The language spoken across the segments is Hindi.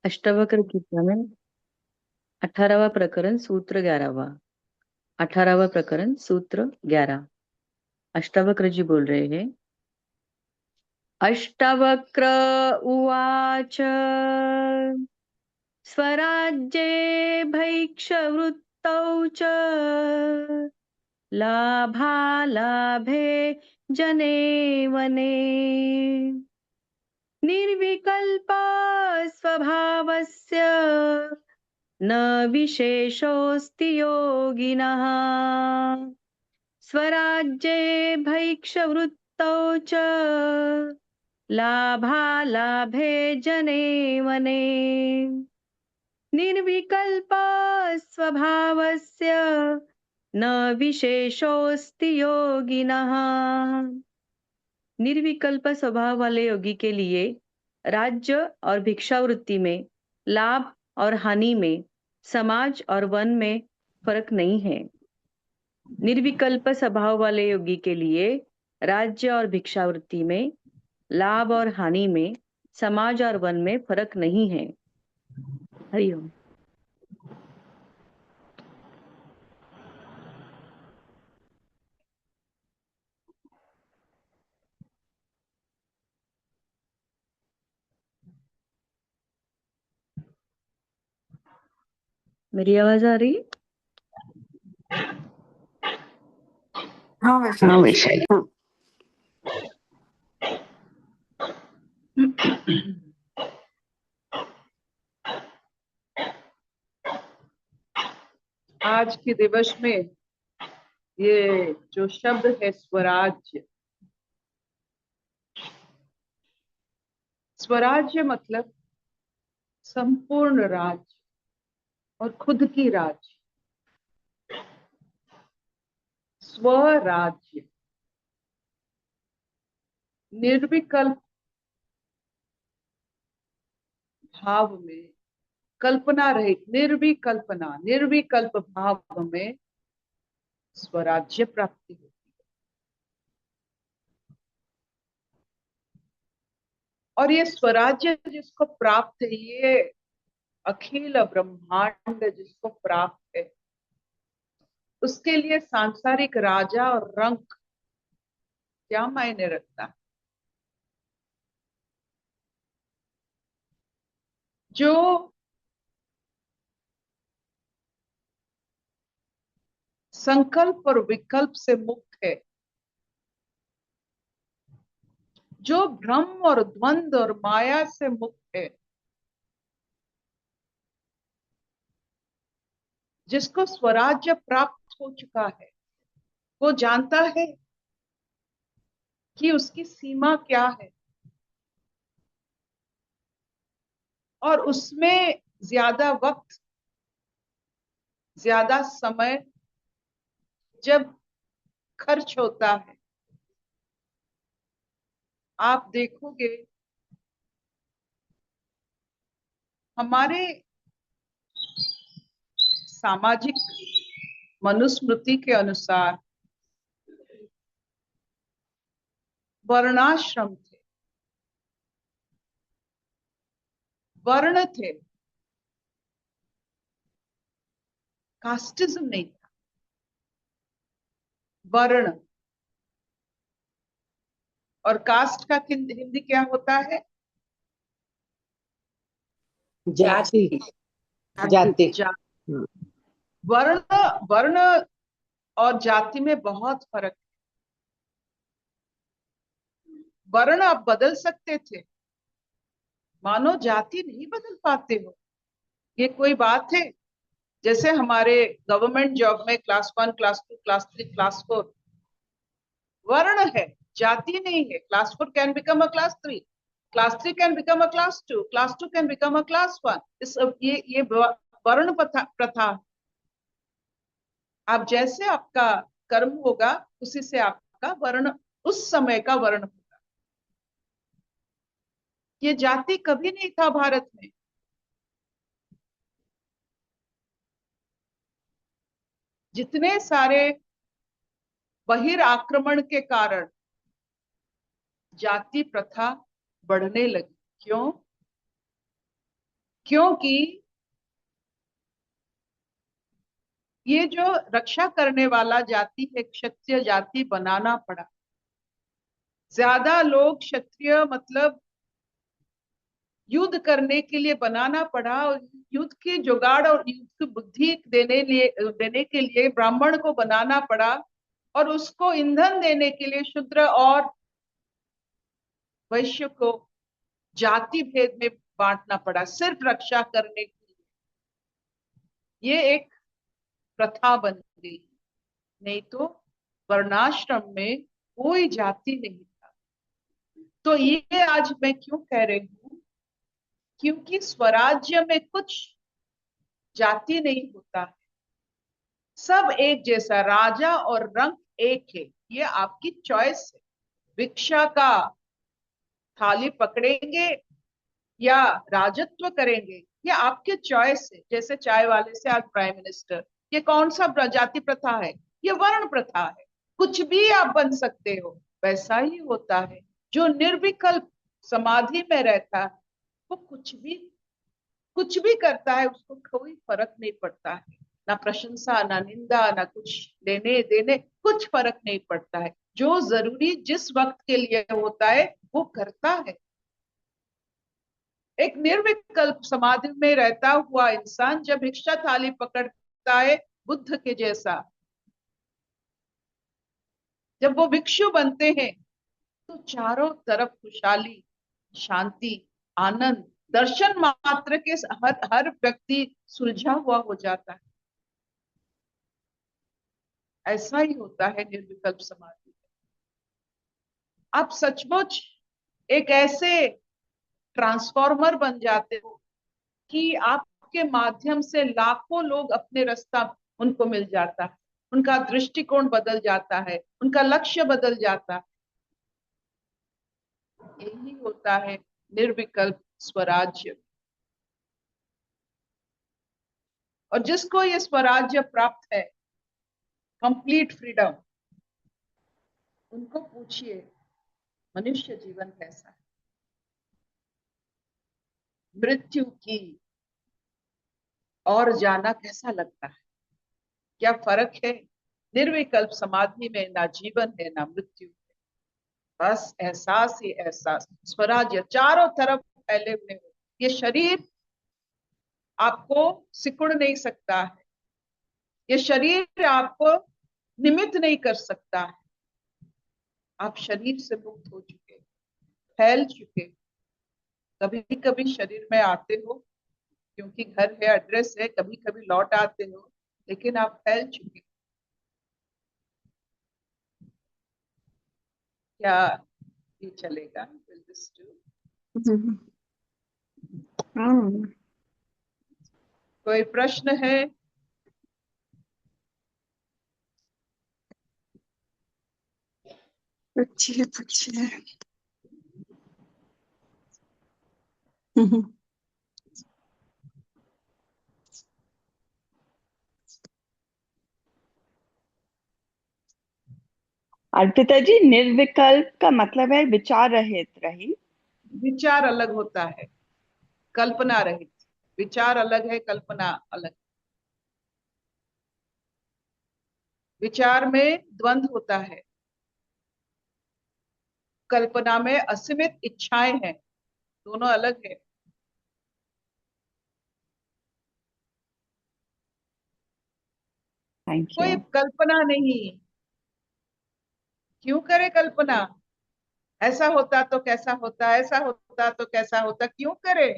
अष्टावक्र गीता में 18वां प्रकरण सूत्र 11वां। 18वां प्रकरण सूत्र 11। अष्टावक्र जी बोल रहे हैं। अष्टावक्र उवाच स्वराज्ये भैक्षवृत्तौ च लाभालाभे जने वने निर्विकल्पा स्वभावस्य न विशेषोऽस्ति योगिनः। स्वराज्ये भैक्षवृत्तौ च लाभालाभे जने वने निर्विकल्पा स्वभावस्य न विशेषोऽस्ति योगिनः। निर्विकल्प स्वभाव वाले योगी के लिए राज्य और भिक्षावृत्ति में, लाभ और हानि में, समाज और वन में फर्क नहीं है। निर्विकल्प स्वभाव वाले योगी के लिए राज्य और भिक्षावृत्ति में, लाभ और हानि में, समाज और वन में फर्क नहीं है। हरिओम। मेरी आवाज आ रही है? हाँ वैशाली। आज के दिवस में ये जो शब्द है स्वराज्य, स्वराज्य मतलब संपूर्ण राज्य और खुद की राज्य। स्वराज्य निर्विकल्प भाव में, कल्पना रहित निर्विकल्पना, निर्विकल्प भाव में स्वराज्य प्राप्ति होती है। और ये स्वराज्य जिसको प्राप्त है, ये अखिल ब्रह्मांड जिसको प्राप्त है, उसके लिए सांसारिक राजा और रंक क्या मायने रखता है। जो संकल्प और विकल्प से मुक्त है, जो भ्रम और द्वंद और माया से मुक्त है, जिसको स्वराज्य प्राप्त हो चुका है, वो जानता है कि उसकी सीमा क्या है और उसमें ज्यादा वक्त, ज्यादा समय जब खर्च होता है, आप देखोगे हमारे सामाजिक मनुस्मृति के अनुसार वर्णाश्रम थे, वर्ण थे, कास्टिज्म नहीं था। वर्ण और कास्ट का हिंदी क्या होता है? जाति। जाति। वर्ण, वर्ण और जाति में बहुत फर्क है। वर्ण आप बदल सकते थे, मानो जाति नहीं बदल पाते हो। ये कोई बात है? जैसे हमारे गवर्नमेंट जॉब में क्लास 1, क्लास 2, क्लास 3, क्लास 4 वर्ण है, जाति नहीं है। Class 4 can become a class 3, class 3 can become a class 2, class 2 can become a class 1। ये वर्ण प्रथा। आप जैसे आपका कर्म होगा, उसी से आपका वर्ण, उस समय का वर्ण होगा। ये जाति कभी नहीं था भारत में। जितने सारे बहिराक्रमण के कारण जाति प्रथा बढ़ने लगी। क्यों? क्योंकि ये जो रक्षा करने वाला जाति है, क्षत्रिय जाति बनाना पड़ा। ज्यादा लोग क्षत्रिय मतलब युद्ध करने के लिए बनाना पड़ा, और युद्ध की जुगाड़ और युद्ध की बुद्धि देने के लिए ब्राह्मण को बनाना पड़ा, और उसको ईंधन देने के लिए शूद्र और वैश्य को जाति भेद में बांटना पड़ा, सिर्फ रक्षा करने के लिए। ये एक प्रथा बन गई, नहीं तो वर्णाश्रम में कोई जाति नहीं था। तो ये आज मैं क्यों कह रही हूं, क्योंकि स्वराज्य में कुछ जाति नहीं होता है, सब एक जैसा, राजा और रंग एक है। ये आपकी चॉइस है। भिक्षा का थाली पकड़ेंगे या राजत्व करेंगे, ये आपके चॉइस है। जैसे चाय वाले से आज प्राइम मिनिस्टर, ये कौन सा जाति प्रथा है? ये वर्ण प्रथा है। कुछ भी आप बन सकते हो। वैसा ही होता है, जो निर्विकल्प समाधि में रहता है वो कुछ भी करता है, उसको कोई फर्क नहीं पड़ता है। ना प्रशंसा, ना निंदा, ना कुछ लेने देने, कुछ फर्क नहीं पड़ता है। जो जरूरी जिस वक्त के लिए होता है वो करता है। एक निर्विकल्प समाधि में रहता हुआ इंसान जब भिक्षा थाली पकड़ता है, बुद्ध के जैसा, जब वो भिक्षु बनते हैं तो चारों तरफ खुशहाली, शांति, आनंद, दर्शन मात्र के हर व्यक्ति सुलझा हुआ हो जाता है। ऐसा ही होता है निर्विकल्प समाधि में। आप सचमुच एक ऐसे ट्रांसफॉर्मर बन जाते हो कि आपके माध्यम से लाखों लोग अपने रास्ता उनको मिल जाता है, उनका दृष्टिकोण बदल जाता है, उनका लक्ष्य बदल जाता है। यही होता है निर्विकल्प स्वराज्य। और जिसको ये स्वराज्य प्राप्त है, कंप्लीट फ्रीडम, उनको पूछिए मनुष्य जीवन कैसा है, मृत्यु की और जाना कैसा लगता है, क्या फर्क है? निर्विकल्प समाधि में ना जीवन है ना मृत्यु है, बस एहसास ही एहसास। स्वराज्य चारों तरफ फैले हुए हो। ये शरीर आपको सिकुड़ नहीं सकता है, ये शरीर आपको निमित्त नहीं कर सकता है। आप शरीर से मुक्त हो चुके, फैल चुके। कभी कभी शरीर में आते हो क्योंकि घर है, एड्रेस है, कभी कभी लौट आते हो, लेकिन आप फैल चुके। क्या ये चलेगा? Will this do? कोई प्रश्न है? पूछिए पूछिए। अर्पिता जी, निर्विकल्प का मतलब है विचार रहित रही। विचार अलग होता है, कल्पना रहित। विचार अलग है, कल्पना अलग। विचार में द्वंद होता है, कल्पना में असीमित इच्छाएं हैं, दोनों अलग है। थैंक कोई यू। कल्पना नहीं, क्यों करे कल्पना? ऐसा होता तो कैसा होता, ऐसा होता तो कैसा होता, क्यों करे?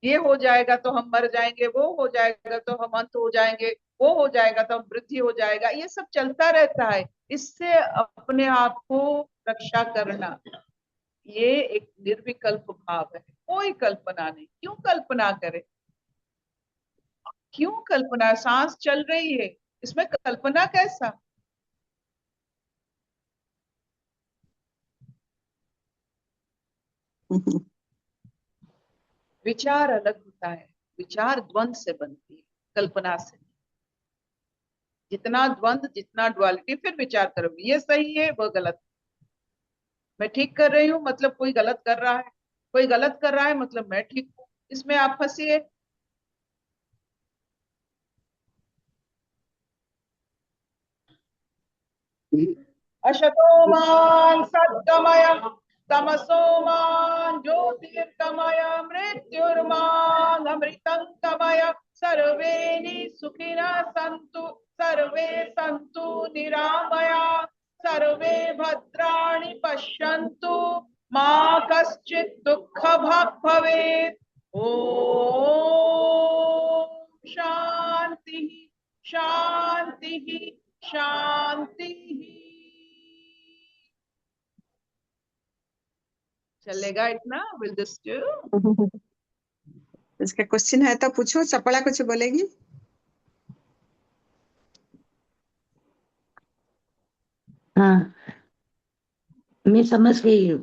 ये हो जाएगा तो हम मर जाएंगे, वो हो जाएगा तो हम अंत हो जाएंगे, वो हो जाएगा तो हम वृद्धि हो जाएगा, ये सब चलता रहता है। इससे अपने आप को रक्षा करना, ये एक निर्विकल्प भाव है। कोई कल्पना नहीं, क्यों कल्पना करे? क्यों कल्पना? सांस चल रही है, इसमें कल्पना कैसा? विचार अलग होता है, विचार द्वंद से बनती है, कल्पना से। जितना द्वंद, जितना डुअलिटी, फिर विचार करोगे ये सही है वो गलत, मैं ठीक कर रही हूँ मतलब कोई गलत कर रहा है, कोई गलत कर रहा है मतलब मैं ठीक हूँ, इसमें आप फंसिए। अशतो मां सत्कमय तमसो मां ज्योतिर्गमय मृत्युर्मां अमृतं गमय। सर्वे सुखिनः सन्तु सर्वे सन्तु निरामया सर्वे भद्राणि पश्यन्तु मा कश्चित् दुःखभाग् भवेत्। ओम शांति शांति शांति। चलेगा इतना? Will this do? इसका क्वेश्चन है तो पूछो। चपड़ा कुछ बोलेगी? हाँ, मैं समझ गई हूँ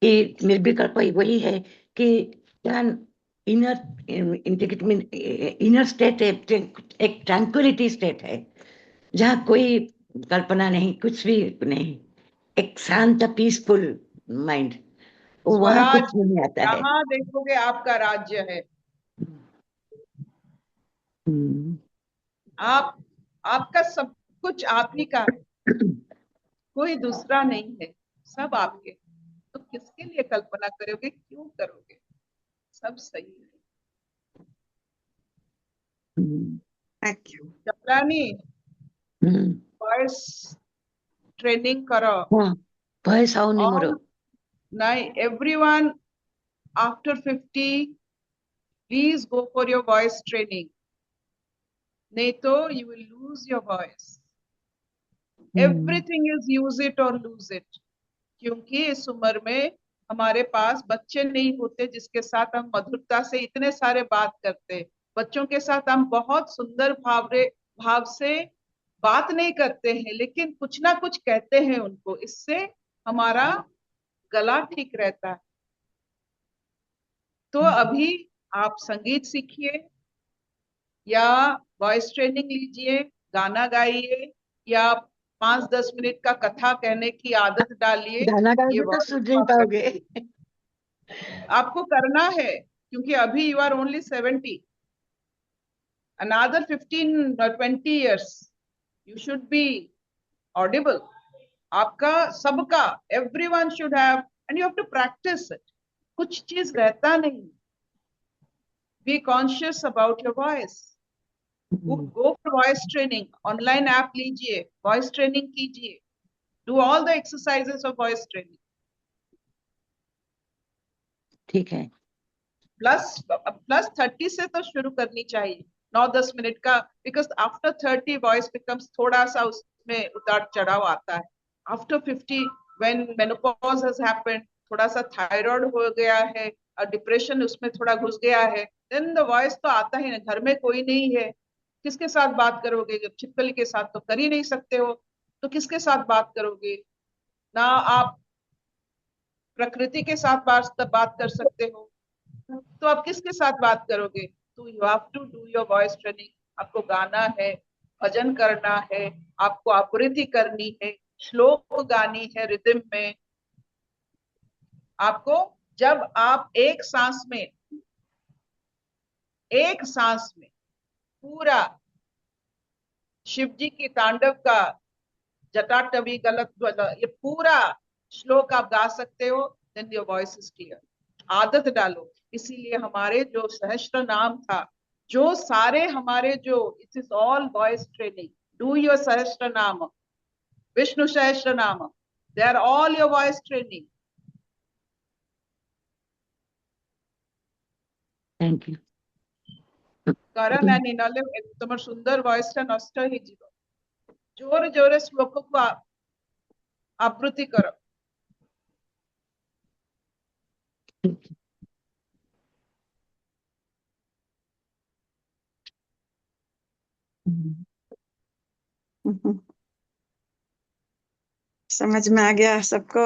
कि निर्विकल्प वही है कि ध्यान इनर इंटीग्रिटी में इनर स्टेट है, एक ट्रैंक्विलिटी स्टेट है जहाँ कोई कल्पना नहीं, कुछ भी नहीं, एक शांत पीसफुल माइंड, वहां स्वराज कुछ नहीं आता है। जहां देखोगे आपका राज्य है। हम्म, आप आपका सब कुछ आप ही का है, कोई दूसरा नहीं है, सब आपके। तो किसके लिए कल्पना करोगे, क्यों करोगे? सब सही है। Thank you. चपरानी हम्म, वॉइस ट्रेनिंग करो। हाँ, भय साउनी मोरो। All नहीं, everyone after 50 please go for your voice training, नहीं तो you will lose your voice. Everything is use it or lose it. क्योंकि इस उम्र में हमारे पास बच्चे नहीं होते जिसके साथ हम मधुरता से इतने सारे बात करते। बच्चों के साथ हम बहुत सुंदर भाव से बात नहीं करते हैं, लेकिन कुछ ना कुछ कहते हैं उनको, इससे हमारा गला ठीक रहता है। तो अभी आप संगीत सीखिए या वॉइस ट्रेनिंग लीजिए, गाना गाइए या 5-10 मिनट का कथा कहने की आदत डालिए। गाना ये गाओगे तो बहुत सुन नहीं पाओगे। आपको करना है, क्योंकि अभी you are only 70, another 15 or 20 years you should be audible. आपका सबका everyone should have and you have to practice it. कुछ चीज रहता नहीं। be conscious about your voice. go for voice training, online app लीजिए, voice training कीजिए, do all the exercises of voice training. ठीक है। प्लस 30 से तो शुरू करनी चाहिए, 9-10 मिनट का, बिकॉज आफ्टर 30 वॉइस बिकम्स थोड़ा सा उसमें उतार चढ़ाव आता है। After 50 when menopause has happened, थोड़ा सा थायराइड हो गया है और डिप्रेशन उसमें थोड़ा घुस गया है, देन द वॉइस तो आता ही नहीं। घर में कोई नहीं है, किसके साथ बात करोगे? जब छिपकली के साथ तो कर ही नहीं सकते हो, तो किसके साथ बात करोगे? ना आप प्रकृति के साथ बात कर सकते हो, तो आप किसके साथ बात करोगे? तो you have to do your voice training. आपको गाना है, भजन करना है, आपको आवृत्ति करनी है, श्लोक गानी है रिदम में। आपको जब आप एक सांस में पूरा शिव जी की तांडव का जटाटवी गलत ये पूरा श्लोक आप गा सकते हो, then your voice is clear. आदत डालो। इसीलिए हमारे जो सहस्त्र नाम था, जो सारे हमारे जो it is all voice training. Do your Sahasranama, Vishnu Sahasranama, they are all your voice training. Thank you. कारण नाले तुम्हार सुंदर वॉइस टा नष्ट ही जीव। जोरे जोरे श्लोक को आवृत्ति करो। समझ में आ गया सबको?